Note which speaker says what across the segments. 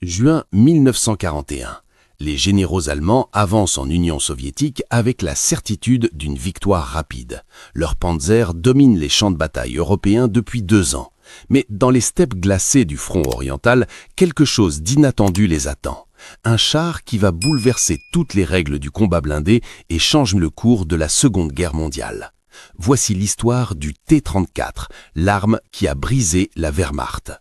Speaker 1: Juin 1941. Les généraux allemands avancent en Union soviétique avec la certitude d'une victoire rapide. Leurs panzers dominent les champs de bataille européens depuis 2 ans. Mais dans les steppes glacées du front oriental, quelque chose d'inattendu les attend. Un char qui va bouleverser toutes les règles du combat blindé et change le cours de la Seconde Guerre mondiale. Voici l'histoire du T-34, l'arme qui a brisé la Wehrmacht.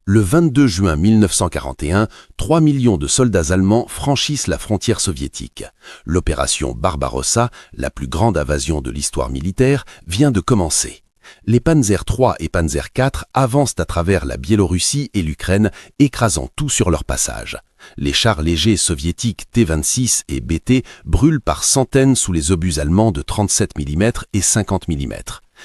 Speaker 1: Le 22 juin 1941, 3 millions de soldats allemands franchissent la frontière soviétique. L'opération Barbarossa, la plus grande invasion de l'histoire militaire, vient de commencer. Les Panzer III et Panzer IV avancent à travers la Biélorussie et l'Ukraine, écrasant tout sur leur passage. Les chars légers soviétiques T-26 et BT brûlent par centaines sous les obus allemands de 37 mm et 50 mm.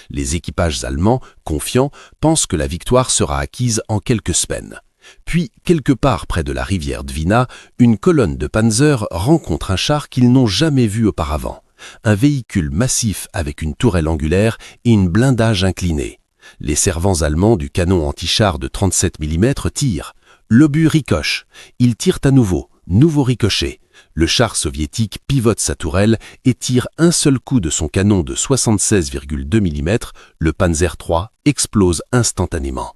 Speaker 1: Les équipages allemands, confiants, pensent que la victoire sera acquise en quelques semaines. Puis, quelque part près de la rivière Dvina, une colonne de panzers rencontre un char qu'ils n'ont jamais vu auparavant. Un véhicule massif avec une tourelle angulaire et une blindage incliné. Les servants allemands du canon anti-char de 37 mm tirent. L'obus ricoche. Ils tirent à nouveau ricochet. Le char soviétique pivote sa tourelle et tire un seul coup de son canon de 76,2 mm. Le Panzer III explose instantanément.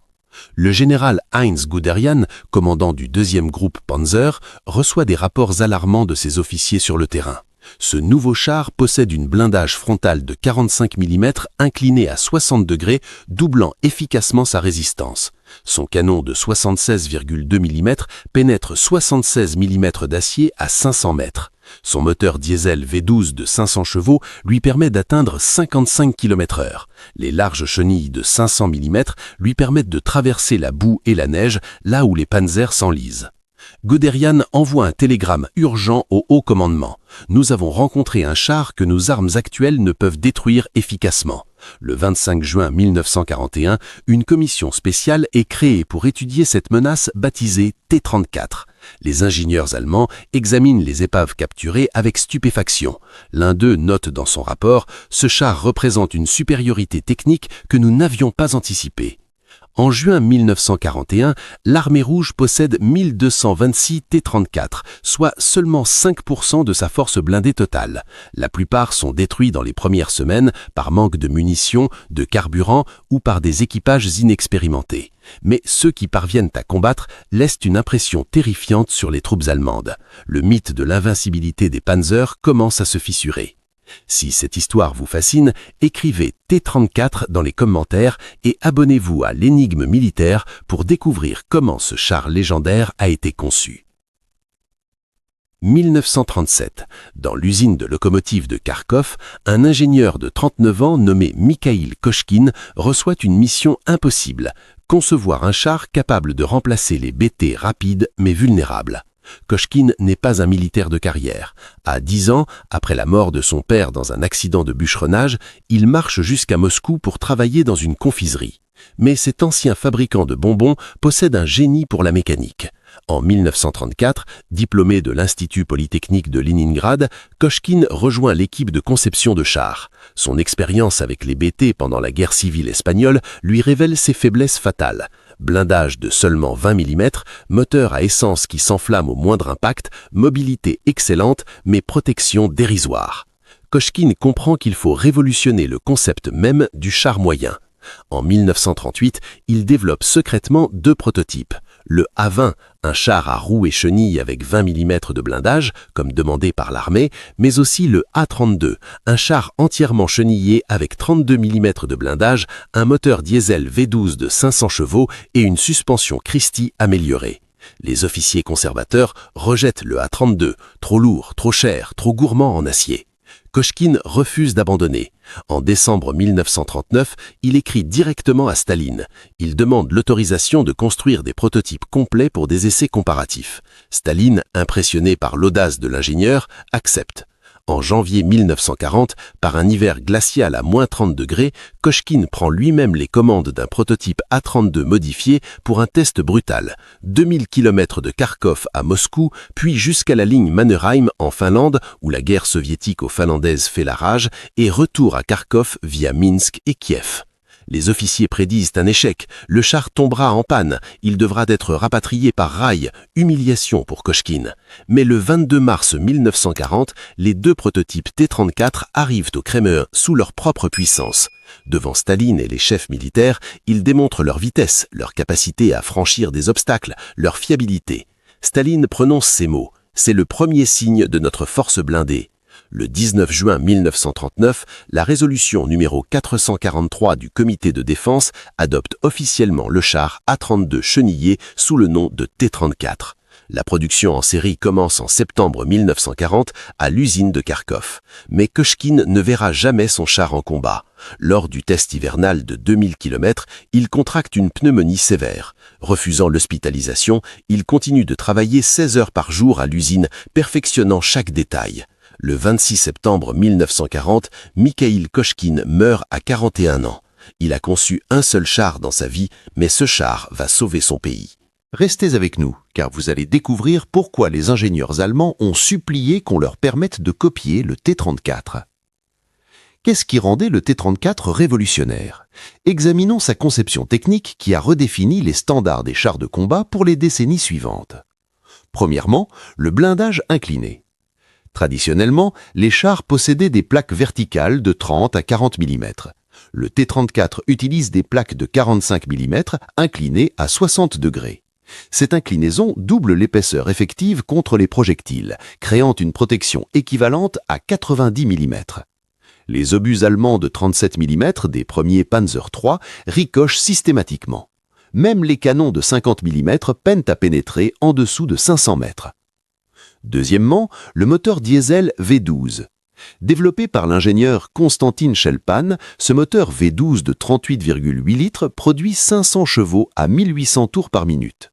Speaker 1: Le général Heinz Guderian, commandant du 2e groupe Panzer, reçoit des rapports alarmants de ses officiers sur le terrain. Ce nouveau char possède une blindage frontale de 45 mm inclinée à 60 degrés, doublant efficacement sa résistance. Son canon de 76,2 mm pénètre 76 mm d'acier à 500 mètres. Son moteur diesel V12 de 500 chevaux lui permet d'atteindre 55 km/h. Les larges chenilles de 500 mm lui permettent de traverser la boue et la neige là où les panzers s'enlisent. Guderian envoie un télégramme urgent au haut commandement. Nous avons rencontré un char que nos armes actuelles ne peuvent détruire efficacement. Le 25 juin 1941, une commission spéciale est créée pour étudier cette menace baptisée T-34. Les ingénieurs allemands examinent les épaves capturées avec stupéfaction. L'un d'eux note dans son rapport « Ce char représente une supériorité technique que nous n'avions pas anticipée ». En juin 1941, l'armée rouge possède 1226 T-34, soit seulement 5% de sa force blindée totale. La plupart sont détruits dans les premières semaines par manque de munitions, de carburant ou par des équipages inexpérimentés. Mais ceux qui parviennent à combattre laissent une impression terrifiante sur les troupes allemandes. Le mythe de l'invincibilité des panzers commence à se fissurer. Si cette histoire vous fascine, écrivez T-34 dans les commentaires et abonnez-vous à l'Énigme militaire pour découvrir comment ce char légendaire a été conçu. 1937. Dans l'usine de locomotives de Kharkov, un ingénieur de 39 ans nommé Mikhaïl Kochkine reçoit une mission impossible, concevoir un char capable de remplacer les BT rapides mais vulnérables. Kochkine n'est pas un militaire de carrière. À 10 ans, après la mort de son père dans un accident de bûcheronnage, il marche jusqu'à Moscou pour travailler dans une confiserie. Mais cet ancien fabricant de bonbons possède un génie pour la mécanique. En 1934, diplômé de l'Institut Polytechnique de Leningrad, Kochkine rejoint l'équipe de conception de chars. Son expérience avec les BT pendant la guerre civile espagnole lui révèle ses faiblesses fatales. Blindage de seulement 20 mm, moteur à essence qui s'enflamme au moindre impact, mobilité excellente, mais protection dérisoire. Kochkine comprend qu'il faut révolutionner le concept même du char moyen. En 1938, il développe secrètement 2 prototypes. Le A-20, un char à roues et chenilles avec 20 mm de blindage, comme demandé par l'armée, mais aussi le A-32, un char entièrement chenillé avec 32 mm de blindage, un moteur diesel V12 de 500 chevaux et une suspension Christie améliorée. Les officiers conservateurs rejettent le A-32, trop lourd, trop cher, trop gourmand en acier. Kochkine refuse d'abandonner. En décembre 1939, il écrit directement à Staline. Il demande l'autorisation de construire des prototypes complets pour des essais comparatifs. Staline, impressionné par l'audace de l'ingénieur, accepte. En janvier 1940, par un hiver glacial à moins 30 degrés, Kochkine prend lui-même les commandes d'un prototype A-32 modifié pour un test brutal. 2000 km de Kharkov à Moscou, puis jusqu'à la ligne Mannerheim en Finlande, où la guerre soviétique aux Finlandaises fait la rage, et retour à Kharkov via Minsk et Kiev. Les officiers prédisent un échec, le char tombera en panne, il devra être rapatrié par rail, humiliation pour Kochkine. Mais le 22 mars 1940, les deux prototypes T-34 arrivent au Kremlin sous leur propre puissance. Devant Staline et les chefs militaires, ils démontrent leur vitesse, leur capacité à franchir des obstacles, leur fiabilité. Staline prononce ces mots « C'est le premier signe de notre force blindée ». Le 19 juin 1939, la résolution numéro 443 du Comité de défense adopte officiellement le char A-32 chenillé sous le nom de T-34. La production en série commence en septembre 1940 à l'usine de Kharkov. Mais Kochkine ne verra jamais son char en combat. Lors du test hivernal de 2000 km, il contracte une pneumonie sévère. Refusant l'hospitalisation, il continue de travailler 16 heures par jour à l'usine, perfectionnant chaque détail. Le 26 septembre 1940, Mikhaïl Kochkine meurt à 41 ans. Il a conçu un seul char dans sa vie, mais ce char va sauver son pays. Restez avec nous, car vous allez découvrir pourquoi les ingénieurs allemands ont supplié qu'on leur permette de copier le T-34. Qu'est-ce qui rendait le T-34 révolutionnaire? Examinons sa conception technique qui a redéfini les standards des chars de combat pour les décennies suivantes. Premièrement, le blindage incliné. Traditionnellement, les chars possédaient des plaques verticales de 30 à 40 mm. Le T-34 utilise des plaques de 45 mm inclinées à 60 degrés. Cette inclinaison double l'épaisseur effective contre les projectiles, créant une protection équivalente à 90 mm. Les obus allemands de 37 mm des premiers Panzer III ricochent systématiquement. Même les canons de 50 mm peinent à pénétrer en dessous de 500 mètres. Deuxièmement, le moteur diesel V12. Développé par l'ingénieur Konstantin Chelpan, ce moteur V12 de 38,8 litres produit 500 chevaux à 1800 tours par minute.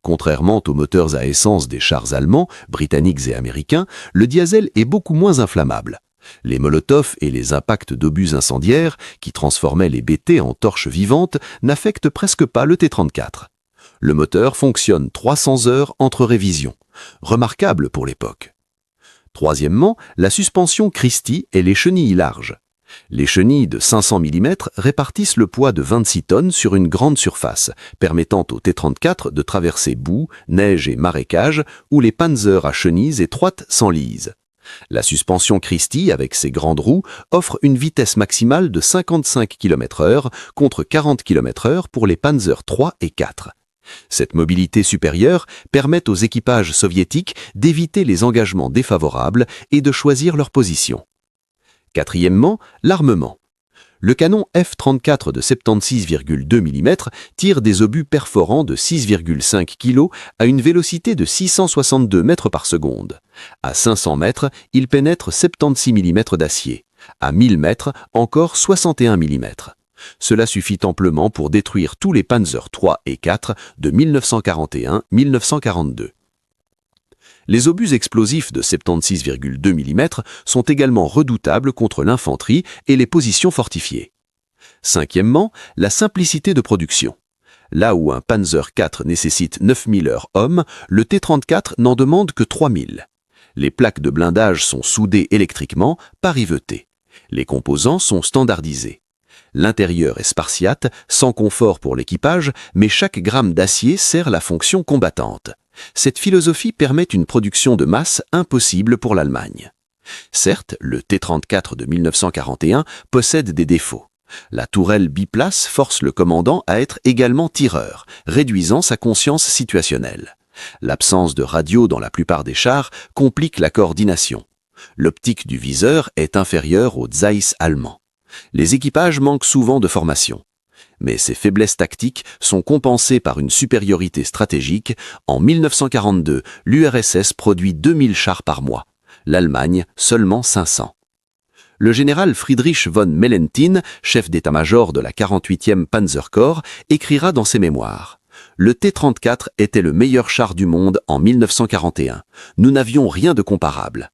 Speaker 1: Contrairement aux moteurs à essence des chars allemands, britanniques et américains, le diesel est beaucoup moins inflammable. Les Molotov et les impacts d'obus incendiaires, qui transformaient les BT en torches vivantes, n'affectent presque pas le T-34. Le moteur fonctionne 300 heures entre révisions. Remarquable pour l'époque. Troisièmement, la suspension Christie et les chenilles larges. Les chenilles de 500 mm répartissent le poids de 26 tonnes sur une grande surface, permettant au T-34 de traverser boue, neige et marécage, où les Panzers à chenilles étroites s'enlisent. La suspension Christie, avec ses grandes roues, offre une vitesse maximale de 55 km/h contre 40 km/h pour les Panzer III et IV. Cette mobilité supérieure permet aux équipages soviétiques d'éviter les engagements défavorables et de choisir leur position. Quatrièmement, l'armement. Le canon F-34 de 76,2 mm tire des obus perforants de 6,5 kg à une vélocité de 662 mètres par seconde. À 500 mètres, il pénètre 76 mm d'acier. À 1000 mètres, encore 61 mm. Cela suffit amplement pour détruire tous les Panzer III et IV de 1941-1942. Les obus explosifs de 76,2 mm sont également redoutables contre l'infanterie et les positions fortifiées. Cinquièmement, la simplicité de production. Là où un Panzer IV nécessite 9000 heures hommes, le T-34 n'en demande que 3000. Les plaques de blindage sont soudées électriquement, pas rivetées. Les composants sont standardisés. L'intérieur est spartiate, sans confort pour l'équipage, mais chaque gramme d'acier sert la fonction combattante. Cette philosophie permet une production de masse impossible pour l'Allemagne. Certes, le T-34 de 1941 possède des défauts. La tourelle biplace force le commandant à être également tireur, réduisant sa conscience situationnelle. L'absence de radio dans la plupart des chars complique la coordination. L'optique du viseur est inférieure au Zeiss allemand. Les équipages manquent souvent de formation. Mais ces faiblesses tactiques sont compensées par une supériorité stratégique. En 1942, l'URSS produit 2000 chars par mois. L'Allemagne, seulement 500. Le général Friedrich von Mellenthin, chef d'état-major de la 48e Panzerkorps, écrira dans ses mémoires « Le T-34 était le meilleur char du monde en 1941. Nous n'avions rien de comparable. »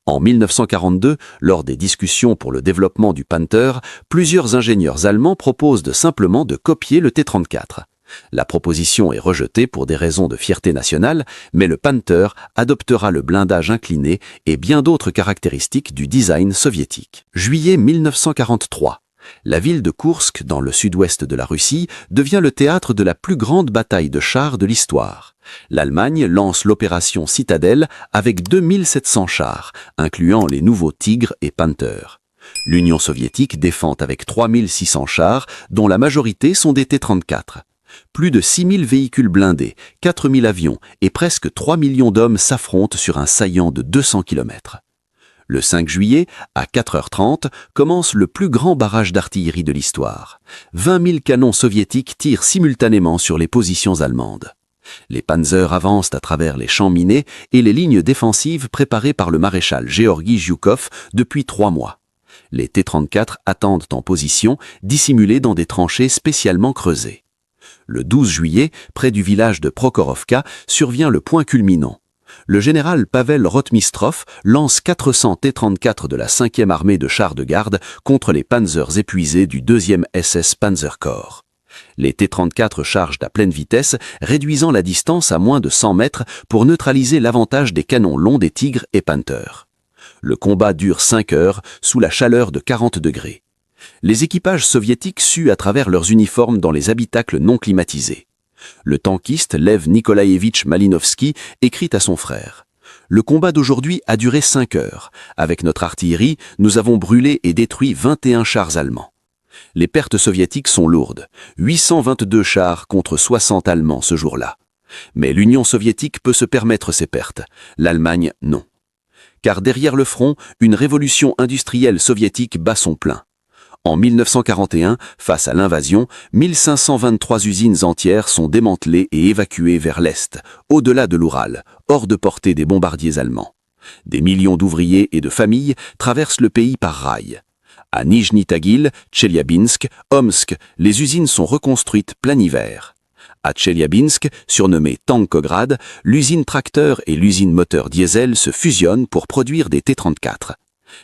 Speaker 1: En 1942, lors des discussions pour le développement du Panther, plusieurs ingénieurs allemands proposent simplement de copier le T-34. La proposition est rejetée pour des raisons de fierté nationale, mais le Panther adoptera le blindage incliné et bien d'autres caractéristiques du design soviétique. Juillet 1943.
Speaker 2: La ville de Koursk, dans le sud-ouest de la Russie, devient le théâtre de la plus grande bataille de chars de l'histoire. L'Allemagne lance l'opération Citadelle avec 2700 chars, incluant les nouveaux Tigre et Panther. L'Union soviétique défend avec 3600 chars, dont la majorité sont des T-34. Plus de 6000 véhicules blindés, 4000 avions et presque 3 millions d'hommes s'affrontent sur un saillant de 200 km. Le 5 juillet, à 4h30, commence le plus grand barrage d'artillerie de l'histoire. 20 000 canons soviétiques tirent simultanément sur les positions allemandes. Les panzers avancent à travers les champs minés et les lignes défensives préparées par le maréchal Georgi Zhukov depuis 3 mois. Les T-34 attendent en position, dissimulés dans des tranchées spécialement creusées. Le 12 juillet, près du village de Prokhorovka, survient le point culminant. Le général Pavel Rotmistrov lance 400 T-34 de la 5e armée de chars de garde contre les panzers épuisés du 2e SS Panzerkorps. Les T-34 chargent à pleine vitesse, réduisant la distance à moins de 100 mètres pour neutraliser l'avantage des canons longs des Tigre et Panther. Le combat dure 5 heures, sous la chaleur de 40 degrés. Les équipages soviétiques suent à travers leurs uniformes dans les habitacles non climatisés. Le tankiste Lev Nikolaevitch Malinovski écrit à son frère « Le combat d'aujourd'hui a duré 5 heures. Avec notre artillerie, nous avons brûlé et détruit 21 chars allemands. Les pertes soviétiques sont lourdes. 822 chars contre 60 Allemands ce jour-là. Mais l'Union soviétique peut se permettre ces pertes. L'Allemagne, non. Car derrière le front, une révolution industrielle soviétique bat son plein. En 1941, face à l'invasion, 1523 usines entières sont démantelées et évacuées vers l'Est, au-delà de l'Oural, hors de portée des bombardiers allemands. Des millions d'ouvriers et de familles traversent le pays par rail. À Nijni Tagil, Tcheliabinsk, Omsk, les usines sont reconstruites plein hiver. À Tcheliabinsk, surnommée Tankograd, l'usine tracteur et l'usine moteur diesel se fusionnent pour produire des T-34.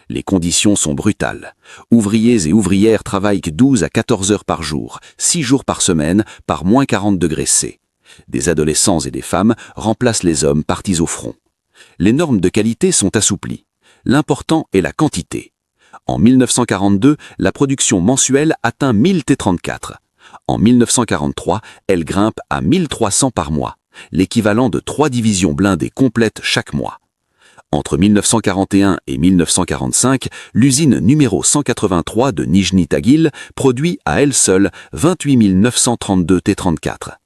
Speaker 2: Les conditions sont brutales. Ouvriers et ouvrières travaillent 12 à 14 heures par jour, 6 jours par semaine, par moins 40 degrés C. Des adolescents et des femmes remplacent les hommes partis au front. Les normes de qualité sont assouplies. L'important est la quantité. En 1942, la production mensuelle atteint 1000 T-34. En 1943, elle grimpe à 1300 par mois, l'équivalent de 3 divisions blindées complètes chaque mois. Entre 1941 et 1945, l'usine numéro 183 de Nijni Tagil produit à elle seule 28 932 T-34.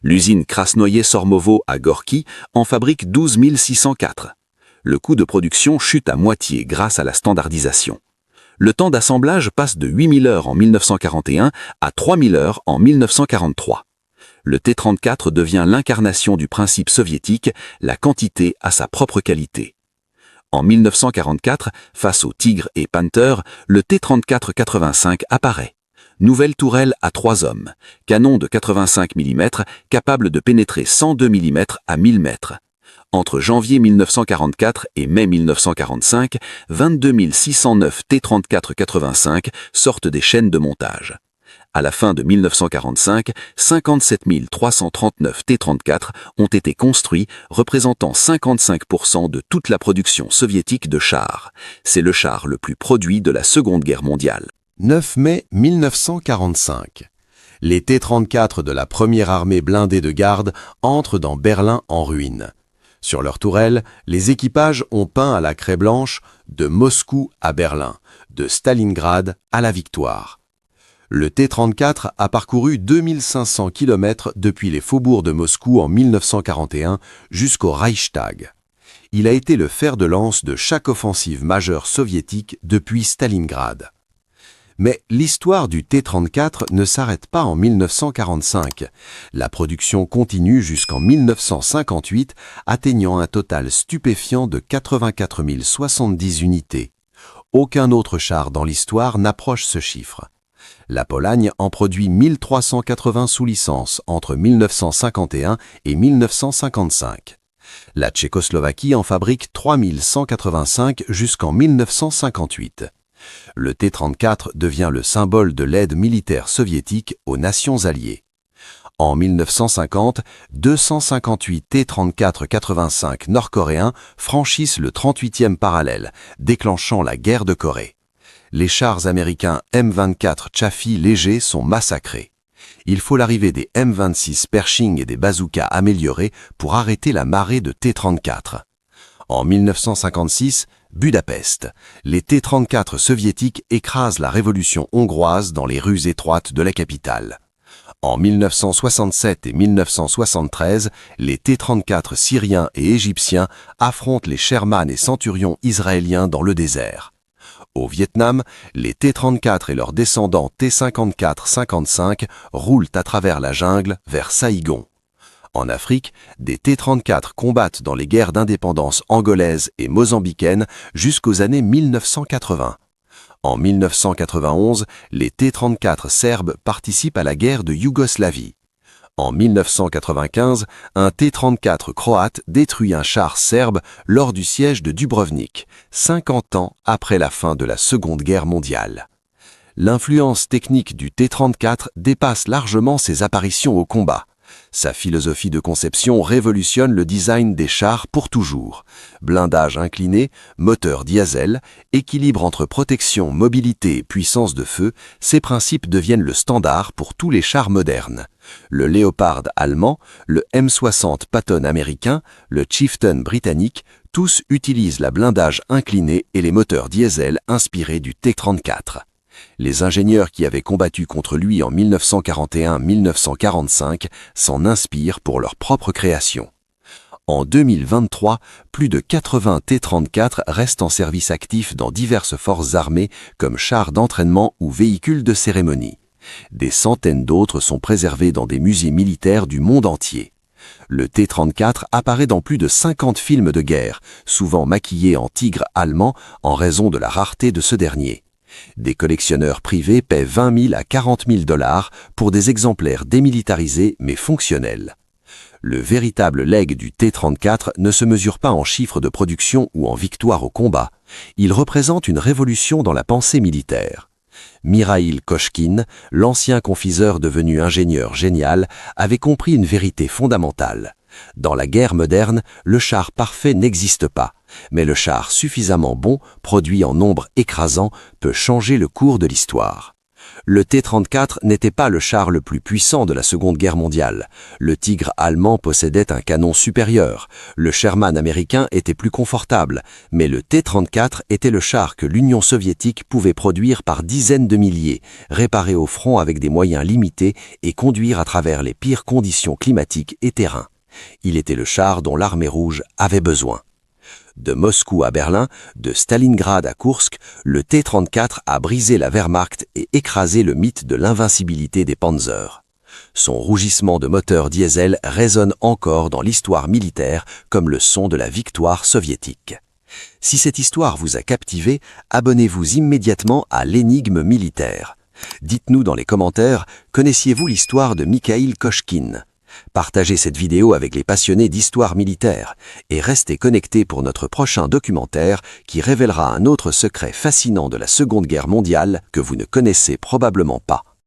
Speaker 2: L'usine Krasnoye-Sormovo à Gorky en fabrique 12 604. Le coût de production chute à moitié grâce à la standardisation. Le temps d'assemblage passe de 8000 heures en 1941 à 3000 heures en 1943. Le T-34 devient l'incarnation du principe soviétique, la quantité a sa propre qualité. En 1944, face aux Tigre et Panther, le T-34-85 apparaît. Nouvelle tourelle à 3 hommes, canon de 85 mm capable de pénétrer 102 mm à 1000 mètres. Entre janvier 1944 et mai 1945, 22 609 T-34-85 sortent des chaînes de montage. À la fin de 1945, 57 339 T-34 ont été construits, représentant 55% de toute la production soviétique de chars. C'est le char le plus produit de la Seconde Guerre mondiale.
Speaker 1: 9 mai 1945. Les T-34 de la première armée blindée de garde entrent dans Berlin en ruine. Sur leur tourelle, les équipages ont peint à la craie blanche de Moscou à Berlin, de Stalingrad à la victoire. Le T-34 a parcouru 2500 km depuis les faubourgs de Moscou en 1941 jusqu'au Reichstag. Il a été le fer de lance de chaque offensive majeure soviétique depuis Stalingrad. Mais l'histoire du T-34 ne s'arrête pas en 1945. La production continue jusqu'en 1958, atteignant un total stupéfiant de 84 070 unités. Aucun autre char dans l'histoire n'approche ce chiffre. La Pologne en produit 1380 sous licence entre 1951 et 1955. La Tchécoslovaquie en fabrique 3185 jusqu'en 1958. Le T-34 devient le symbole de l'aide militaire soviétique aux nations alliées. En 1950, 258 T-34-85 nord-coréens franchissent le 38e parallèle, déclenchant la guerre de Corée. Les chars américains M24 Chaffee légers sont massacrés. Il faut l'arrivée des M26 Pershing et des bazookas améliorés pour arrêter la marée de T-34. En 1956, Budapest, les T-34 soviétiques écrasent la révolution hongroise dans les rues étroites de la capitale. En 1967 et 1973, les T-34 syriens et égyptiens affrontent les Sherman et Centurion israéliens dans le désert. Au Vietnam, les T-34 et leurs descendants T-54-55 roulent à travers la jungle vers Saïgon. En Afrique, des T-34 combattent dans les guerres d'indépendance angolaises et mozambicaines jusqu'aux années 1980. En 1991, les T-34 serbes participent à la guerre de Yougoslavie. En 1995, un T-34 croate détruit un char serbe lors du siège de Dubrovnik, 50 ans après la fin de la Seconde Guerre mondiale. L'influence technique du T-34 dépasse largement ses apparitions au combat. Sa philosophie de conception révolutionne le design des chars pour toujours. Blindage incliné, moteur diesel, équilibre entre protection, mobilité et puissance de feu, ces principes deviennent le standard pour tous les chars modernes. Le Léopard allemand, le M60 Patton américain, le Chieftain britannique, tous utilisent la blindage incliné et les moteurs diesel inspirés du T-34. Les ingénieurs qui avaient combattu contre lui en 1941-1945 s'en inspirent pour leur propre création. En 2023, plus de 80 T-34 restent en service actif dans diverses forces armées comme chars d'entraînement ou véhicules de cérémonie. Des centaines d'autres sont préservés dans des musées militaires du monde entier. Le T-34 apparaît dans plus de 50 films de guerre, souvent maquillé en tigre allemand en raison de la rareté de ce dernier. Des collectionneurs privés paient 20 000 à 40 000 $ pour des exemplaires démilitarisés mais fonctionnels. Le véritable legs du T-34 ne se mesure pas en chiffres de production ou en victoire au combat. Il représente une révolution dans la pensée militaire. Mikhaïl Kochkine, l'ancien confiseur devenu ingénieur génial, avait compris une vérité fondamentale. Dans la guerre moderne, le char parfait n'existe pas, mais le char suffisamment bon, produit en nombre écrasant, peut changer le cours de l'histoire. Le T-34 n'était pas le char le plus puissant de la Seconde Guerre mondiale. Le Tigre allemand possédait un canon supérieur. Le Sherman américain était plus confortable, mais le T-34 était le char que l'Union soviétique pouvait produire par dizaines de milliers, réparer au front avec des moyens limités et conduire à travers les pires conditions climatiques et terrains. Il était le char dont l'armée rouge avait besoin. De Moscou à Berlin, de Stalingrad à Koursk, le T-34 a brisé la Wehrmacht et écrasé le mythe de l'invincibilité des Panzers. Son rougissement de moteur diesel résonne encore dans l'histoire militaire comme le son de la victoire soviétique. Si cette histoire vous a captivé, abonnez-vous immédiatement à l'Énigme militaire. Dites-nous dans les commentaires, connaissiez-vous l'histoire de Mikhaïl Kochkine ? Partagez cette vidéo avec les passionnés d'histoire militaire et restez connectés pour notre prochain documentaire qui révélera un autre secret fascinant de la Seconde Guerre mondiale que vous ne connaissez probablement pas.